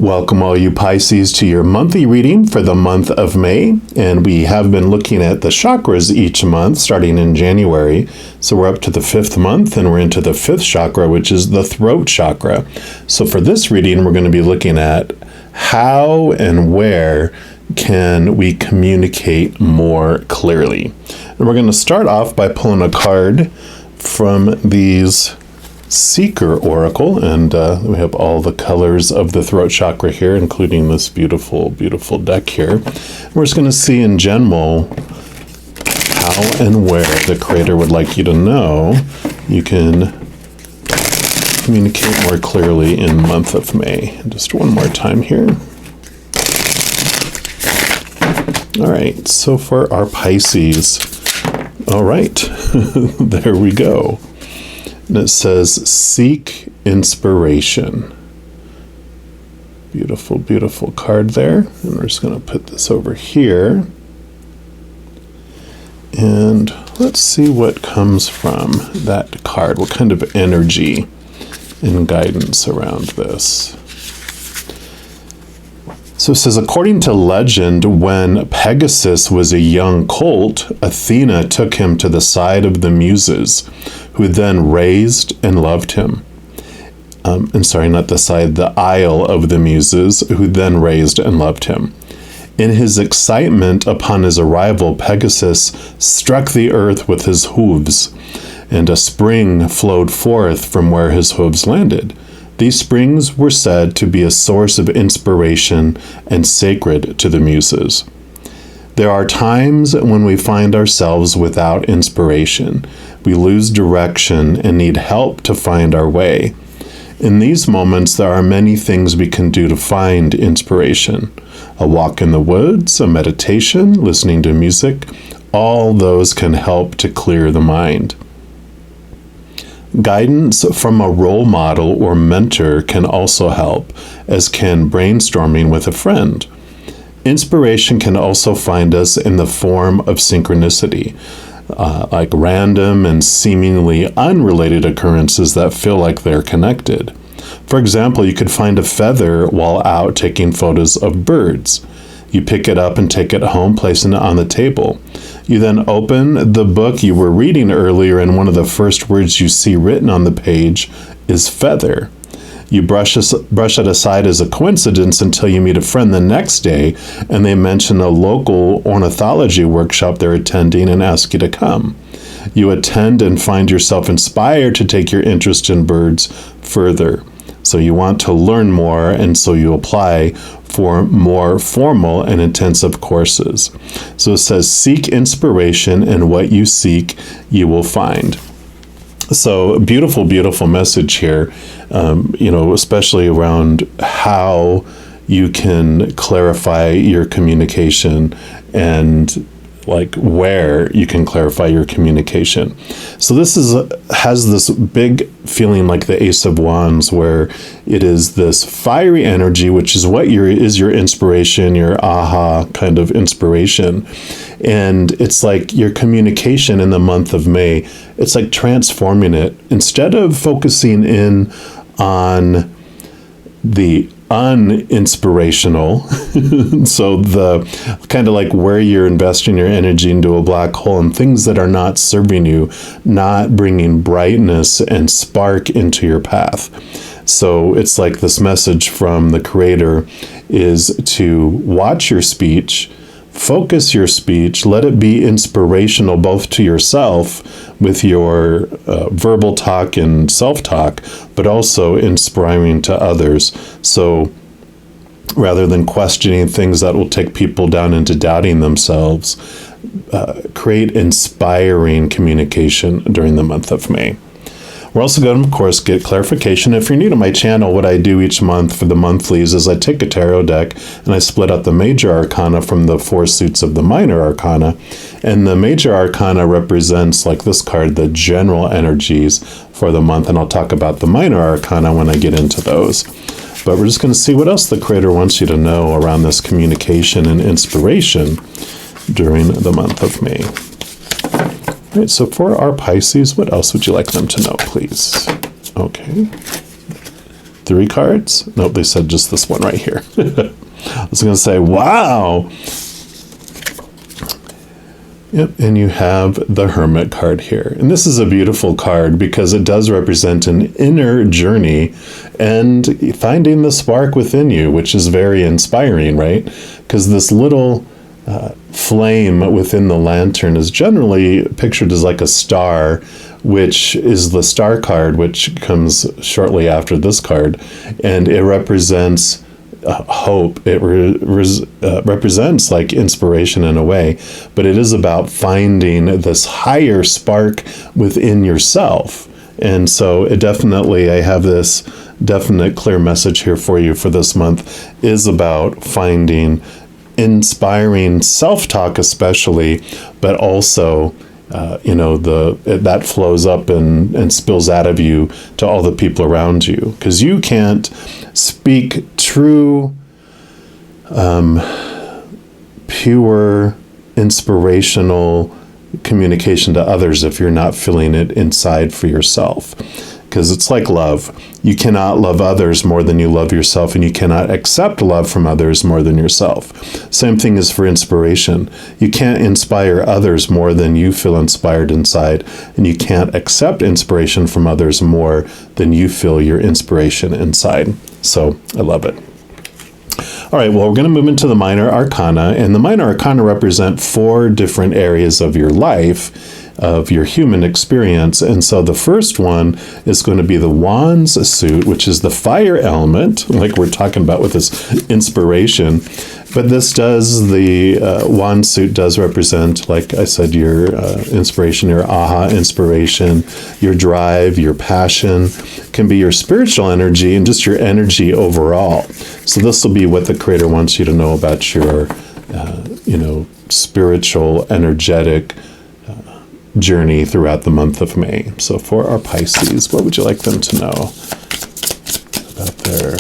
Welcome all you Pisces to your monthly reading for the month of May, and we have been looking at the chakras each month starting in January. So we're up to the 5th month and we're into the 5th chakra, which is the throat chakra. So for this reading, we're going to be looking at how and where can we communicate more clearly. And we're going to start off by pulling a card from these Seeker Oracle, and we have all the colors of the throat chakra here, including this beautiful, beautiful deck here. We're just going to see in general how and where the Creator would like you to know you can communicate more clearly in the month of May. Just one more time here. All right, so for our Pisces, all right, there we go. And it says, seek inspiration. Beautiful, beautiful card there. And we're just going to put this over here. And let's see what comes from that card. What kind of energy and guidance around this? So it says, according to legend, when Pegasus was a young colt, Athena took him to the side of the Muses, who then raised and loved him. The Isle of the Muses, who then raised and loved him. In his excitement upon his arrival, Pegasus struck the earth with his hooves, and a spring flowed forth from where his hooves landed. These springs were said to be a source of inspiration and sacred to the Muses. There are times when we find ourselves without inspiration. We lose direction and need help to find our way. In these moments, there are many things we can do to find inspiration. A walk in the woods, a meditation, listening to music, all those can help to clear the mind. Guidance from a role model or mentor can also help, as can brainstorming with a friend. Inspiration can also find us in the form of synchronicity, like random and seemingly unrelated occurrences that feel like they're connected. For example, you could find a feather while out taking photos of birds. You pick it up and take it home, placing it on the table. You then open the book you were reading earlier, and one of the first words you see written on the page is feather. You brush it aside as a coincidence until you meet a friend the next day and they mention a local ornithology workshop they're attending and ask you to come. You attend and find yourself inspired to take your interest in birds further. So you want to learn more, and so you apply for more formal and intensive courses. So it says, seek inspiration, and what you seek, you will find. So beautiful, beautiful message here, especially around how you can clarify your communication and like where you can clarify your communication. So this has this big feeling like the Ace of Wands, where it is this fiery energy, which is what is your inspiration, your aha kind of inspiration. And it's like your communication in the month of May, it's like transforming it. Instead of focusing in on the uninspirational, so the kind of like where you're investing your energy into a black hole and things that are not serving you, not bringing brightness and spark into your path. So it's like this message from the Creator is to watch your speech, focus your speech, let it be inspirational both to yourself with your verbal talk and self-talk, but also inspiring to others. So rather than questioning things that will take people down into doubting themselves, create inspiring communication during the month of May. We're also going to, of course, get clarification. If you're new to my channel, what I do each month for the monthlies is I take a tarot deck and I split out the major arcana from the 4 suits of the minor arcana. And the major arcana represents, like this card, the general energies for the month. And I'll talk about the minor arcana when I get into those. But we're just going to see what else the Creator wants you to know around this communication and inspiration during the month of May. All right, so for our Pisces, what else would you like them to know, please? Okay. 3 cards? Nope, they said just this one right here. I was going to say, wow. Yep, and you have the Hermit card here. And this is a beautiful card because it does represent an inner journey and finding the spark within you, which is very inspiring, right? Because this little flame within the lantern is generally pictured as like a star, which is the star card, which comes shortly after this card. And it represents hope. It represents like inspiration in a way, but it is about finding this higher spark within yourself. And so it definitely, I have this definite clear message here for you for this month, is about finding inspiring self-talk especially, but also that flows up and spills out of you to all the people around you, because you can't speak true, pure, inspirational communication to others if you're not feeling it inside for yourself. Because it's like love. You cannot love others more than you love yourself, and you cannot accept love from others more than yourself. Same thing is for inspiration. You can't inspire others more than you feel inspired inside, and you can't accept inspiration from others more than you feel your inspiration inside. So I love it. All right, well, we're going to move into the minor arcana, and the minor arcana represent 4 different areas of your life, of your human experience. And so the first one is going to be the Wands suit, which is the fire element, like we're talking about with this inspiration. But this does, the Wand suit does represent, like I said, your inspiration, your aha inspiration, your drive, your passion, can be your spiritual energy and just your energy overall. So this will be what the Creator wants you to know about your, spiritual, energetic journey throughout the month of May. So for our Pisces, what would you like them to know about their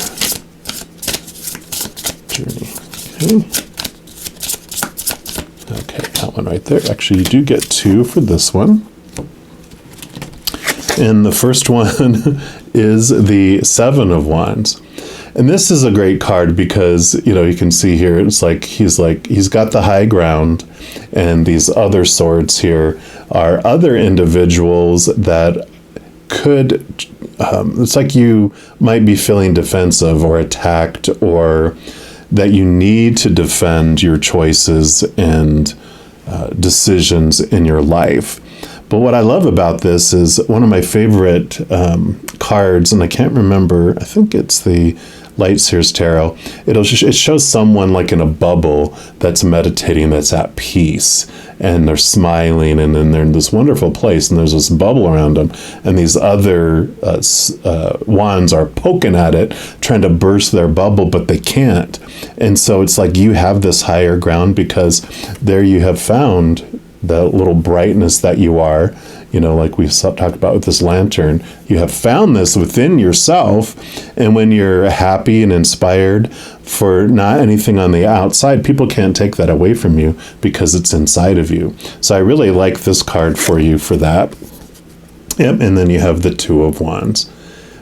journey? Okay, that one right there. Actually, you do get 2 for this one. And the first one is the 7 of Wands. And this is a great card because, you can see here, it's like he's got the high ground, and these other swords here are other individuals that could, it's like you might be feeling defensive or attacked, or that you need to defend your choices and decisions in your life. But what I love about this is one of my favorite cards, and I can't remember, I think it's the Light Seers Tarot. It shows someone like in a bubble that's meditating, that's at peace, and they're smiling, and then they're in this wonderful place, and there's this bubble around them, and these other wands are poking at it, trying to burst their bubble, but they can't. And so it's like you have this higher ground because there you have found the little brightness that you are, like we talked about with this lantern. You have found this within yourself, and when you're happy and inspired for not anything on the outside, people can't take that away from you because it's inside of you. So I really like this card for you for that. Yep, and then you have the 2 of Wands,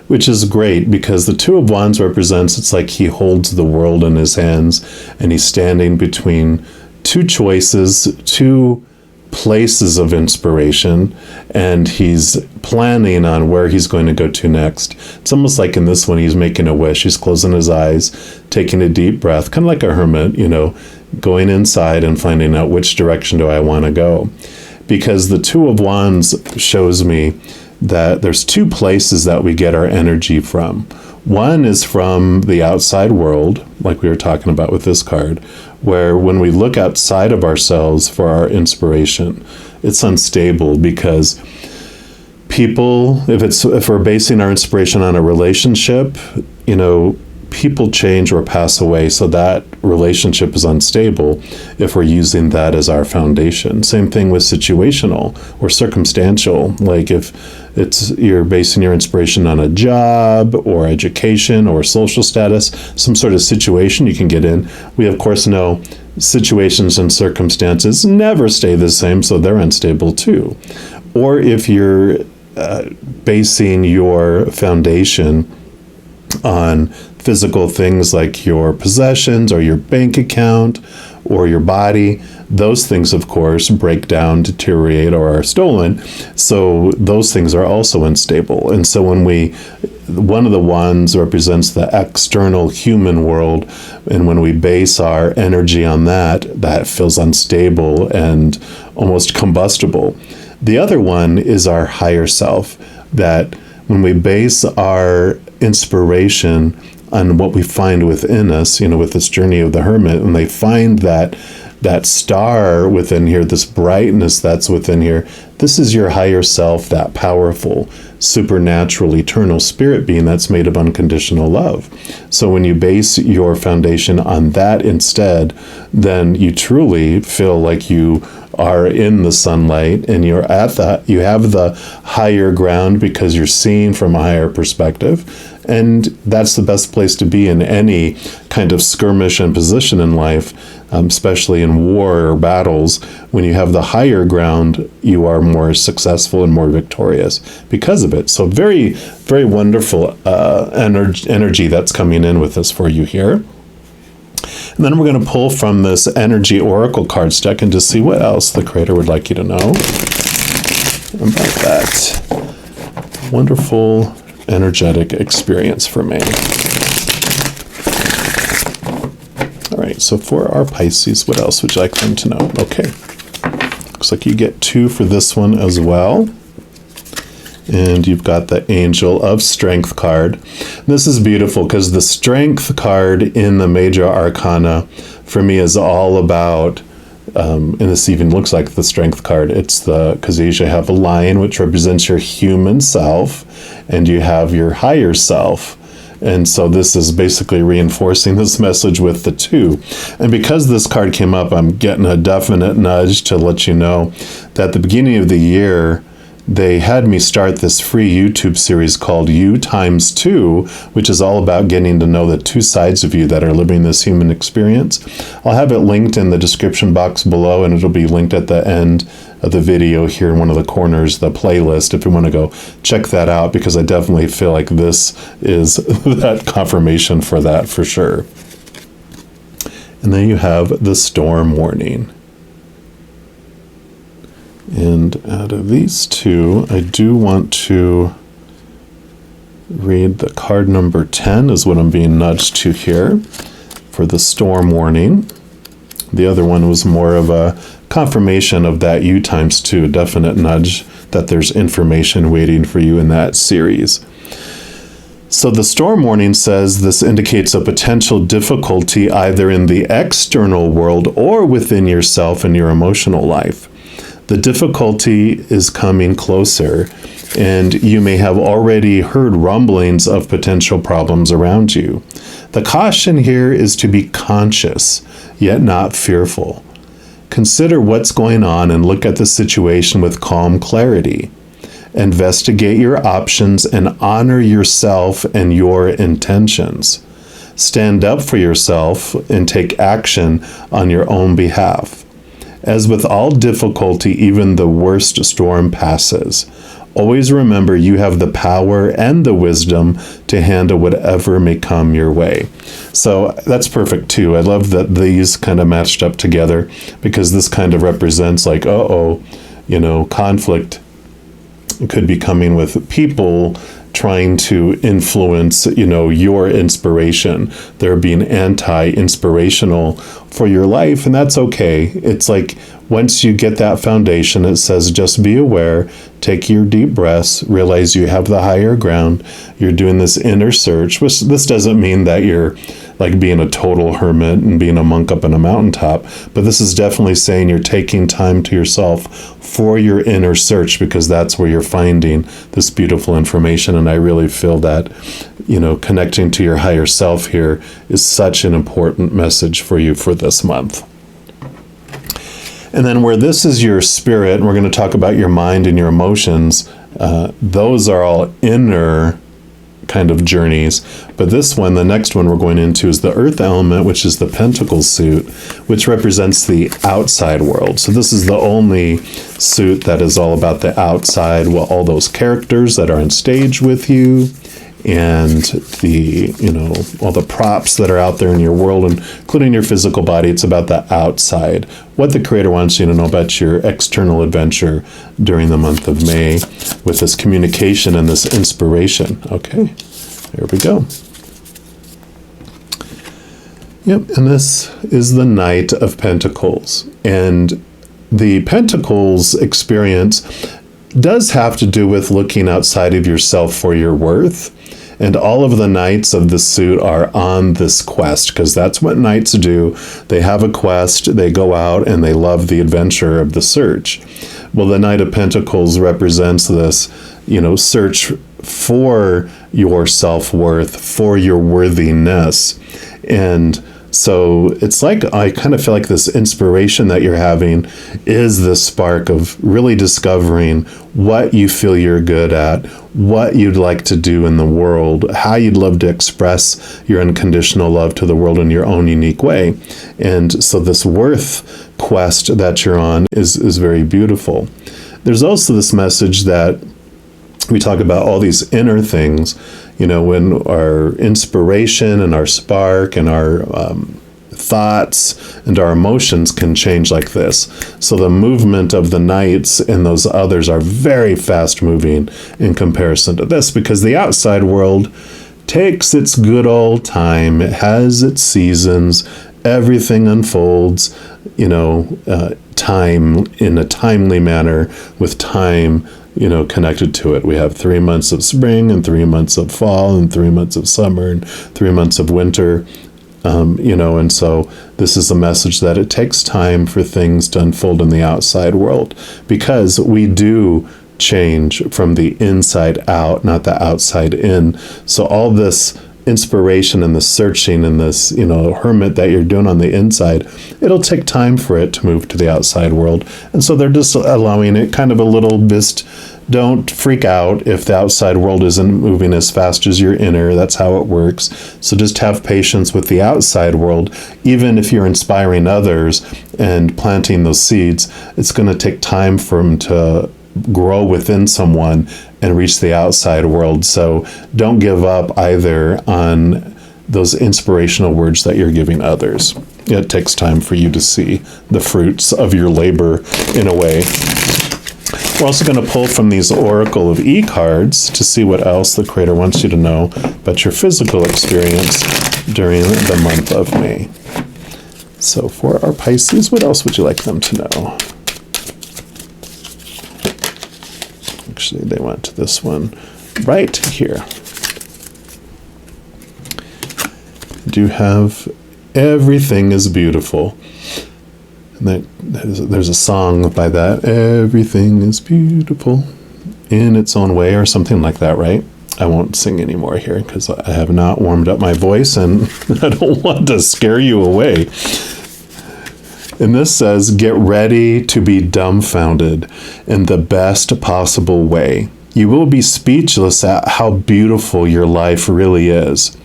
which is great because the 2 of Wands represents, it's like he holds the world in his hands, and he's standing between 2 choices, 2 places of inspiration, and he's planning on where he's going to go to next. It's almost like in this one, he's making a wish. He's closing his eyes, taking a deep breath, kind of like a hermit, going inside and finding out which direction do I want to go. Because the 2 of Wands shows me that there's 2 places that we get our energy from. One is from the outside world, like we were talking about with this card, where when we look outside of ourselves for our inspiration, it's unstable because people, if we're basing our inspiration on a relationship, people change or pass away, so that relationship is unstable if we're using that as our foundation. Same thing with situational or circumstantial. Like if you're basing your inspiration on a job or education or social status, some sort of situation you can get in. We of course know situations and circumstances never stay the same, so they're unstable too. Or if you're basing your foundation on physical things like your possessions or your bank account or your body. Those things, of course, break down, deteriorate, or are stolen. So those things are also unstable. And so one of the wands represents the external human world. And when we base our energy on that, that feels unstable and almost combustible. The other one is our higher self, that when we base our inspiration on what we find within us, with this journey of the hermit, and they find that star within here, this brightness that's within here, this is your higher self, that powerful, supernatural, eternal spirit being that's made of unconditional love. So when you base your foundation on that instead, then you truly feel like you are in the sunlight and you have the higher ground because you're seeing from a higher perspective. And that's the best place to be in any kind of skirmish and position in life, especially in war or battles. When you have the higher ground, you are more successful and more victorious because of it. So very, very wonderful energy that's coming in with this for you here. And then we're going to pull from this energy oracle cards deck and just see what else the creator would like you to know about that wonderful energetic experience for me. All right, so for our Pisces, what else would you like them to know? Okay, looks like you get 2 for this one as well. And you've got the Angel of Strength card. This is beautiful because the Strength card in the Major Arcana for me is all about, and this even looks like the Strength card. It's because you usually have a lion, which represents your human self, and you have your higher self. And so this is basically reinforcing this message with the 2. And because this card came up, I'm getting a definite nudge to let you know that at the beginning of the year, they had me start this free YouTube series called You Times 2, which is all about getting to know the 2 sides of you that are living this human experience. I'll have it linked in the description box below, and it'll be linked at the end of the video here in one of the corners, the playlist, if you want to go check that out, because I definitely feel like this is that confirmation for that for sure. And then you have the storm warning. And out of these 2, I do want to read the card number 10 is what I'm being nudged to here for the storm warning. The other one was more of a confirmation of that U times 2, a definite nudge that there's information waiting for you in that series. So the storm warning says this indicates a potential difficulty either in the external world or within yourself and your emotional life. The difficulty is coming closer, and you may have already heard rumblings of potential problems around you. The caution here is to be conscious, yet not fearful. Consider what's going on and look at the situation with calm clarity. Investigate your options and honor yourself and your intentions. Stand up for yourself and take action on your own behalf. As with all difficulty, even the worst storm passes. Always remember you have the power and the wisdom to handle whatever may come your way. So that's perfect too. I love that these kind of matched up together, because this kind of represents like, conflict could be coming with people trying to influence, your inspiration. They're being anti-inspirational for your life, and that's okay. It's like once you get that foundation, it says just be aware, take your deep breaths, realize you have the higher ground. You're doing this inner search, which this doesn't mean that you're like being a total hermit and being a monk up on a mountaintop, but this is definitely saying you're taking time to yourself for your inner search, because that's where you're finding this beautiful information. And I really feel that, connecting to your higher self here is such an important message for you for this month. And then where this is your spirit, and we're going to talk about your mind and your emotions, those are all inner kind of journeys. But this one, the next one we're going into, is the earth element, which is the pentacle suit, which represents the outside world. So this is the only suit that is all about the outside, all those characters that are on stage with you, and the, all the props that are out there in your world, including your physical body. It's about the outside, what the Creator wants you to know about your external adventure during the month of May with this communication and this inspiration. Okay, there we go. Yep, and this is the Knight of Pentacles. And the Pentacles experience does have to do with looking outside of yourself for your worth. And all of the knights of the suit are on this quest, because that's what knights do. They have a quest, they go out, and they love the adventure of the search. Well, the Knight of Pentacles represents this, search for your self-worth, for your worthiness. And so it's like, I kind of feel like this inspiration that you're having is the spark of really discovering what you feel you're good at, what you'd like to do in the world, how you'd love to express your unconditional love to the world in your own unique way. And so this worth quest that you're on is very beautiful. There's also this message that we talk about all these inner things, when our inspiration and our spark and our thoughts and our emotions can change like this. So the movement of the knights and those others are very fast moving in comparison to this, because the outside world takes its good old time. It has its seasons. Everything unfolds, time in a timely manner with time connected to it. We have 3 months of spring and 3 months of fall and 3 months of summer and 3 months of winter, and so this is a message that it takes time for things to unfold in the outside world, because we do change from the inside out, not the outside in. So all this inspiration and the searching and this, hermit that you're doing on the inside, it'll take time for it to move to the outside world. And so they're just allowing it kind of a little bit. Don't freak out if the outside world isn't moving as fast as your inner. That's how it works. So just have patience with the outside world. Even if you're inspiring others and planting those seeds, it's going to take time for them to grow within someone and reach the outside world. So don't give up either on those inspirational words that you're giving others. It takes time for you to see the fruits of your labor in a way. We're also going to pull from these Oracle of E cards to see what else the Creator wants you to know about your physical experience during the month of May. So for our Pisces, what else would you like them to know? Actually, they went to this one right here. Do have Everything is Beautiful. And there's a song by that. Everything is beautiful in its own way, or something like that, right? I won't sing anymore here because I have not warmed up my voice and I don't want to scare you away. And this says, get ready to be dumbfounded in the best possible way. You will be speechless at how beautiful your life really is.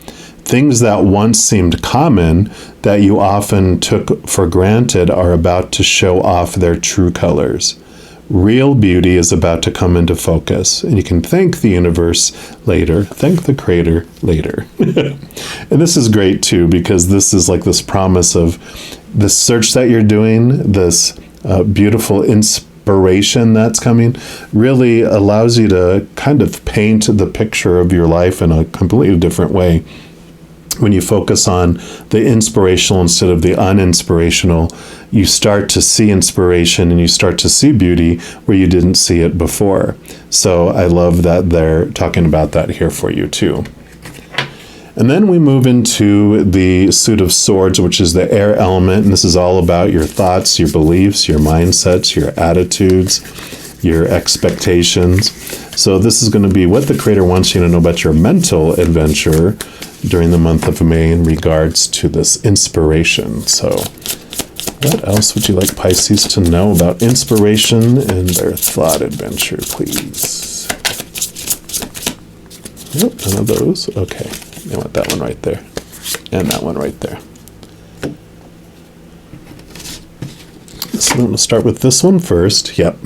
Things that once seemed common, that you often took for granted, are about to show off their true colors. Real beauty is about to come into focus, and you can thank the universe later, thank the Creator later. And this is great too, because this is like this promise of this search that you're doing, this beautiful inspiration that's coming, really allows you to kind of paint the picture of your life in a completely different way. When you focus on the inspirational instead of the uninspirational, you start to see inspiration and you start to see beauty where you didn't see it before. So I love that they're talking about that here for you too. And then we move into the Suit of Swords, which is the air element. And this is all about your thoughts, your beliefs, your mindsets, your attitudes, your expectations. So this is going to be what the Creator wants you to know about your mental adventure during the month of May in regards to this inspiration. So what else would you like Pisces to know about inspiration and their thought adventure, please? Nope, none of those. Okay, I want that one right there. And that one right there. So I'm going to start with this one first. Yep.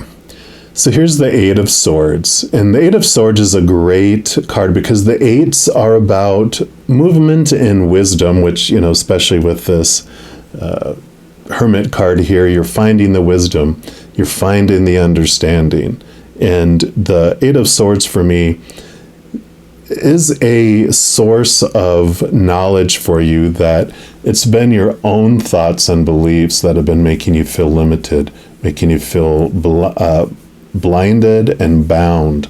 So here's the Eight of Swords. And the Eight of Swords is a great card because the eights are about movement and wisdom, which, especially with this Hermit card here, you're finding the wisdom, you're finding the understanding. And the Eight of Swords for me is a source of knowledge for you that it's been your own thoughts and beliefs that have been making you feel limited, making you feel blinded and bound.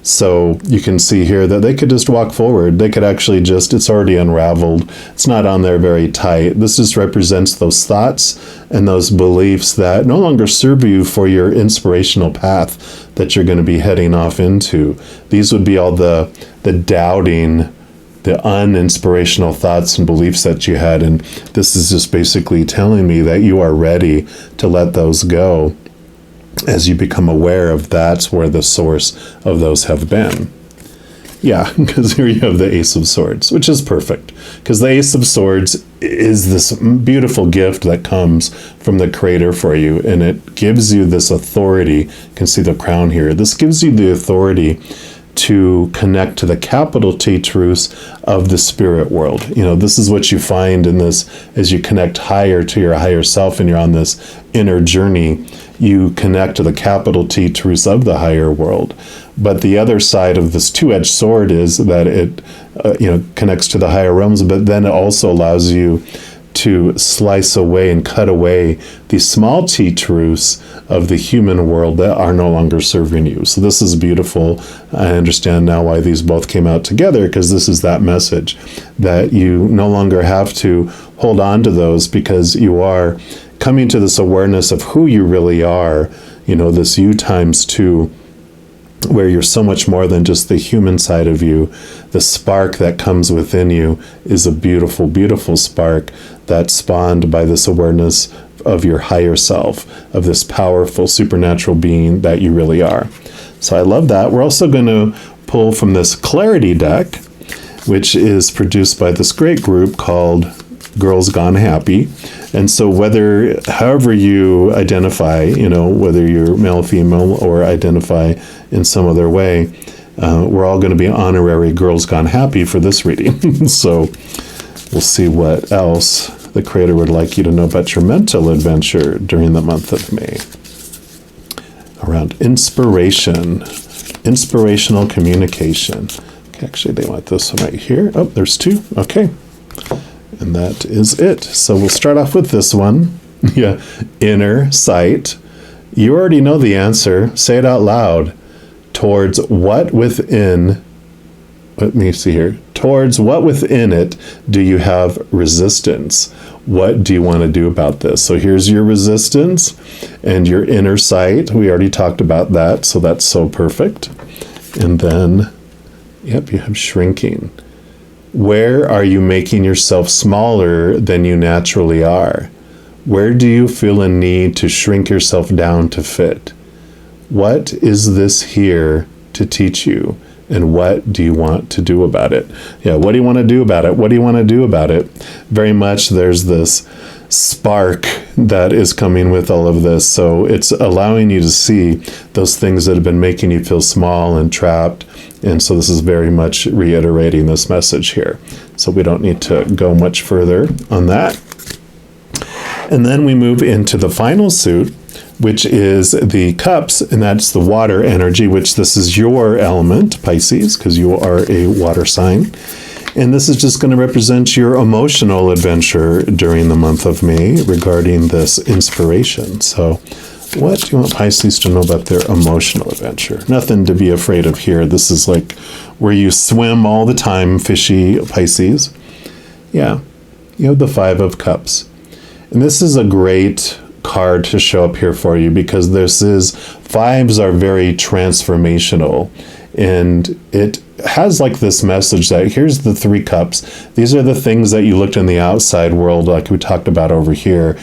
So you can see here that they could just walk forward. They could actually it's already unraveled. It's not on there very tight. This just represents those thoughts and those beliefs that no longer serve you for your inspirational path that you're going to be heading off into. These would be all the doubting, the uninspirational thoughts and beliefs that you had. And this is just basically telling me that you are ready to let those go as you become aware of that's where the source of those have been. Yeah, because here you have the Ace of Swords, which is perfect. Because the Ace of Swords is this beautiful gift that comes from the Creator for you, and it gives you this authority. You can see the crown here. This gives you the authority to connect to the capital T truths of the spirit world. This is what you find in this as you connect higher to your higher self and you're on this inner journey. You connect to the capital T truths of the higher world. But the other side of this two-edged sword is that it connects to the higher realms, but then it also allows you to slice away and cut away these small T truths of the human world that are no longer serving you. So this is beautiful. I understand now why these both came out together, because this is that message that you no longer have to hold on to those, because you are coming to this awareness of who you really are, this you times two, where you're so much more than just the human side of you. The spark that comes within you is a beautiful, beautiful spark that's spawned by this awareness of your higher self, of this powerful supernatural being that you really are. So I love that. We're also going to pull from this Clarity deck, which is produced by this great group called Girls Gone Happy. And so however you identify, whether you're male, female, or identify in some other way, we're all going to be honorary Girls Gone Happy for this reading. So we'll see what else the Creator would like you to know about your mental adventure during the month of May. Around inspiration, inspirational communication. Okay, actually, they want this one right here. Oh, there's two. Okay. And that is it. So we'll start off with this one. Yeah, inner sight. You already know the answer. Say it out loud. Towards what within, let me see here. Towards what within it do you have resistance? What do you want to do about this? So here's your resistance and your inner sight. We already talked about that, so that's so perfect. And then, yep, you have shrinking. Where are you making yourself smaller than you naturally are? Where do you feel a need to shrink yourself down to fit? What is this here to teach you? And what do you want to do about it? Yeah, what do you want to do about it? What do you want to do about it? Very much there's this spark that is coming with all of this. So it's allowing you to see those things that have been making you feel small and trapped. And so this is very much reiterating this message here. So we don't need to go much further on that. And then we move into the final suit, which is the cups, and that's the water energy, which this is your element, Pisces, because you are a water sign. And this is just going to represent your emotional adventure during the month of May regarding this inspiration. So what do you want Pisces to know about their emotional adventure? Nothing to be afraid of here. This is like where you swim all the time, fishy Pisces. Yeah, you have the Five of Cups. And this is a great card to show up here for you, because fives are very transformational, and it has like this message that here's the Three Cups. These are the things that you looked in the outside world, like we talked about over here,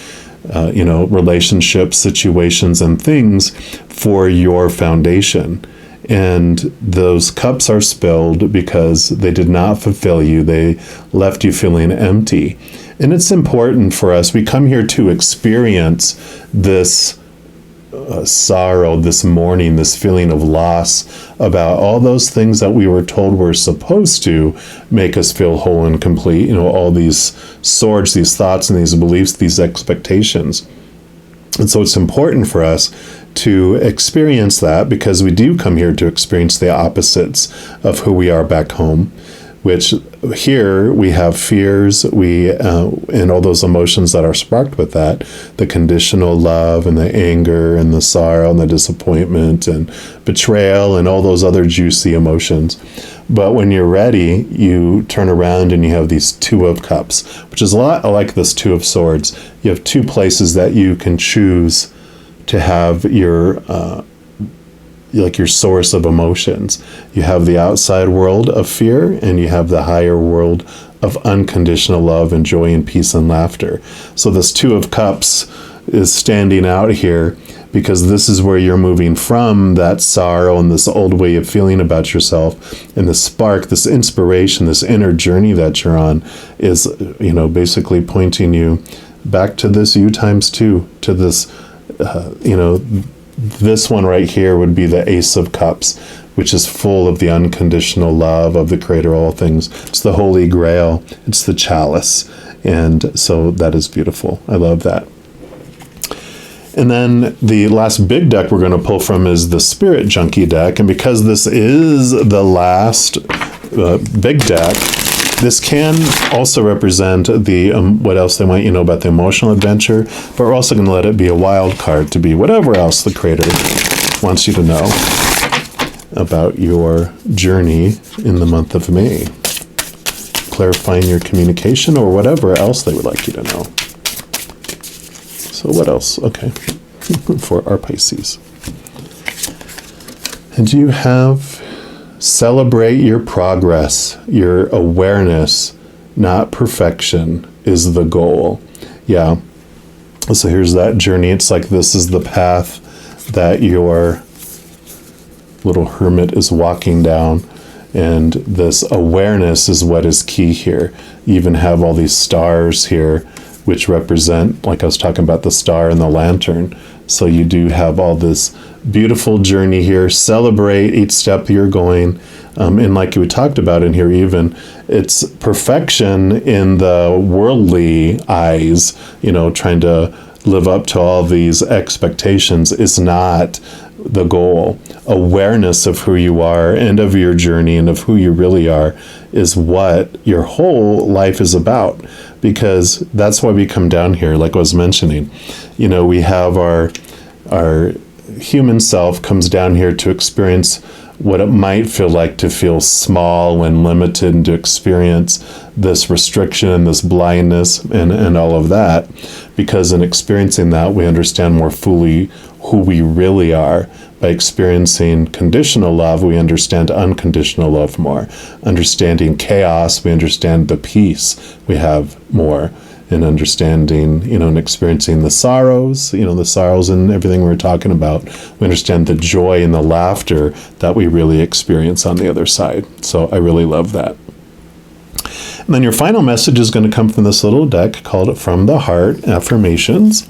relationships, situations, and things for your foundation. And those cups are spilled because they did not fulfill you. They left you feeling empty. And it's important for us. We come here to experience this sorrow, this mourning, this feeling of loss about all those things that we were told were supposed to make us feel whole and complete. You know, all these swords, these thoughts, and these beliefs, these expectations. And so it's important for us to experience that, because we do come here to experience the opposites of who we are back home, which here we have fears, and all those emotions that are sparked with that, the conditional love and the anger and the sorrow and the disappointment and betrayal and all those other juicy emotions. But when you're ready, you turn around and you have these Two of Cups, which is a lot like this Two of Swords. You have two places that you can choose to have your source of emotions. You have the outside world of fear, and you have the higher world of unconditional love and joy and peace and laughter. So this Two of Cups is standing out here because this is where you're moving from that sorrow and this old way of feeling about yourself, and the spark, this inspiration, this inner journey that you're on is, basically pointing you back to this U times two, to this, this one right here would be the Ace of Cups, which is full of the unconditional love of the Creator of all things. It's the Holy Grail. It's the chalice. And so that is beautiful. I love that. And then the last big deck we're going to pull from is the Spirit Junkie deck. And because this is the last big deck, this can also represent the what else they want you to know about the emotional adventure, but we're also going to let it be a wild card to be whatever else the Creator wants you to know about your journey in the month of May. Clarifying your communication or whatever else they would like you to know. So what else? Okay, for our Pisces. And you have celebrate your progress, your awareness, not perfection is the goal. Yeah. So here's that journey. It's like this is the path that your little hermit is walking down. And this awareness is what is key here. You even have all these stars here, which represent, like I was talking about, the star and the lantern. So you do have all this beautiful journey here. Celebrate each step you're going. And like we talked about in here even, it's perfection in the worldly eyes, trying to live up to all these expectations is not the goal. Awareness of who you are and of your journey and of who you really are is what your whole life is about, because that's why we come down here, like I was mentioning. We have our human self comes down here to experience what it might feel like to feel small and limited, and to experience this restriction and this blindness and all of that, because in experiencing that we understand more fully who we really are. By experiencing conditional love, we understand unconditional love more. Understanding chaos, we understand the peace we have more. And understanding, and experiencing the sorrows, the sorrows and everything we're talking about, we understand the joy and the laughter that we really experience on the other side. So I really love that. And then your final message is going to come from this little deck called From the Heart Affirmations.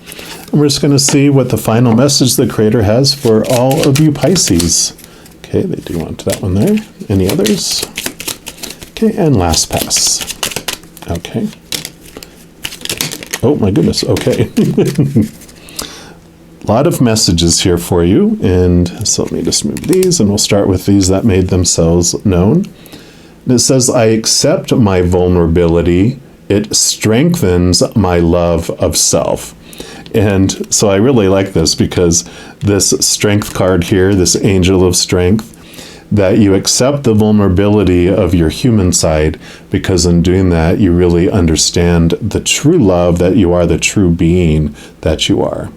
And we're just going to see what the final message the Creator has for all of you Pisces. Okay, they do want that one there. Any others? Okay, and last pass. Okay. Oh my goodness, okay. A lot of messages here for you, and so let me just move these, and we'll start with these that made themselves known. And it says, I accept my vulnerability. It strengthens my love of self. And so I really like this, because this strength card here, this angel of strength, that you accept the vulnerability of your human side, because in doing that, you really understand the true love that you are, the true being that you are.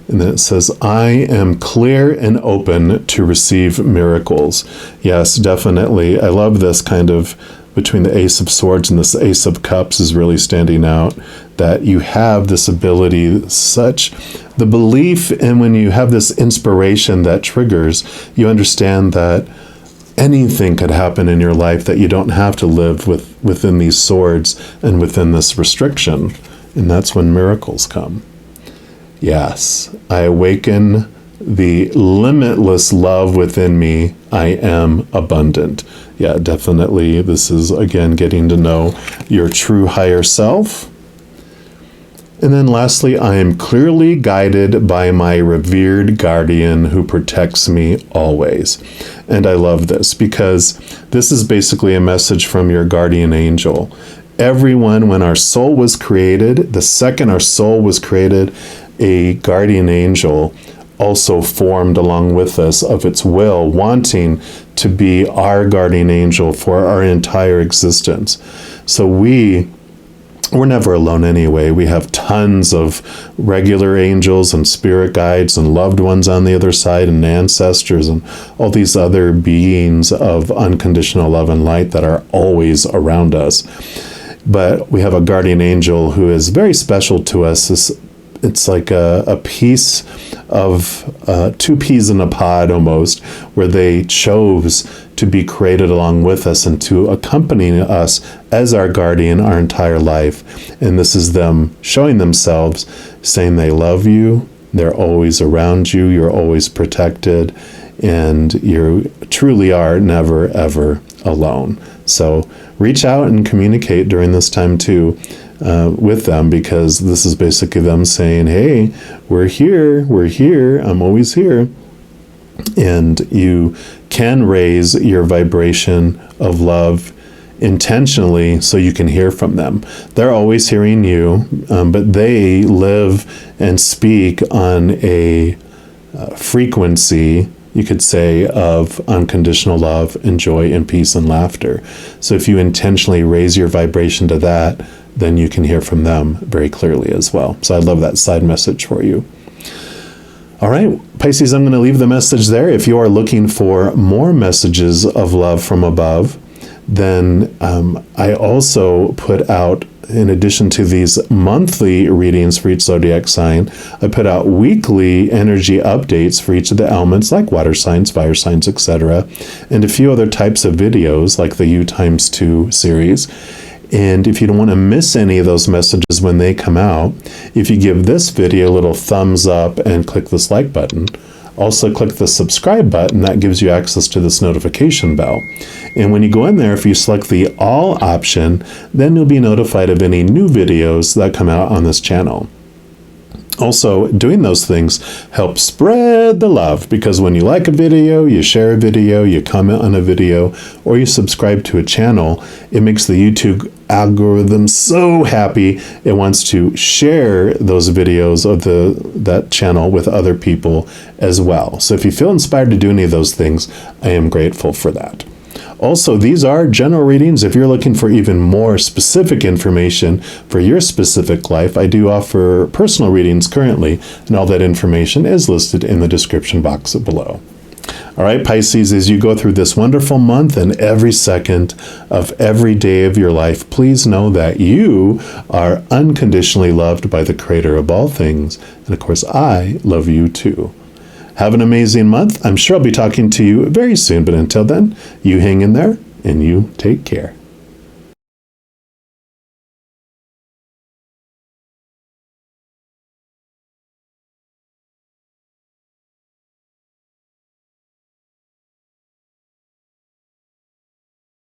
And then it says, I am clear and open to receive miracles. Yes, definitely. I love this kind of between the Ace of Swords and this Ace of Cups is really standing out, that you have this ability, the belief, and when you have this inspiration that triggers, you understand that anything could happen in your life, that you don't have to live within these swords and within this restriction. And that's when miracles come. Yes, I awaken the limitless love within me. I am abundant. Yeah, definitely. This is, again, getting to know your true higher self. And then lastly, I am clearly guided by my revered guardian who protects me always. And I love this because this is basically a message from your guardian angel. Everyone, when our soul was created, the second our soul was created, a guardian angel also formed along with us of its will, wanting to be our guardian angel for our entire existence. So we're never alone anyway. We have tons of regular angels and spirit guides and loved ones on the other side and ancestors and all these other beings of unconditional love and light that are always around us. But we have a guardian angel who is very special to us. It's like a piece of 2 peas in a pod almost, where they chose to be created along with us and to accompany us as our guardian our entire life. And this is them showing themselves, saying they love you, they're always around you, you're always protected, and you truly are never, ever alone. So reach out and communicate during this time too. With them, because this is basically them saying, hey, we're here, I'm always here. And you can raise your vibration of love intentionally so you can hear from them. They're always hearing you, but they live and speak on a frequency, you could say, of unconditional love and joy and peace and laughter. So if you intentionally raise your vibration to that, then you can hear from them very clearly as well. So I love that side message for you. All right, Pisces, I'm going to leave the message there. If you are looking for more messages of love from above, then I also put out, in addition to these monthly readings for each zodiac sign, I put out weekly energy updates for each of the elements, like water signs, fire signs, etc., and a few other types of videos, like the U times 2 series. And if you don't want to miss any of those messages when they come out, if you give this video a little thumbs up and click this like button, also click the subscribe button, that gives you access to this notification bell. And when you go in there, if you select the all option, then you'll be notified of any new videos that come out on this channel. Also, doing those things helps spread the love, because when you like a video, you share a video, you comment on a video, or you subscribe to a channel, it makes the YouTube algorithm so happy it wants to share those videos of that channel with other people as well. So if you feel inspired to do any of those things, I am grateful for that. Also, these are general readings. If you're looking for even more specific information for your specific life, I do offer personal readings currently, and all that information is listed in the description box below. All right, Pisces, as you go through this wonderful month and every second of every day of your life, please know that you are unconditionally loved by the Creator of all things. And of course, I love you too. Have an amazing month. I'm sure I'll be talking to you very soon, but until then, you hang in there and you take care.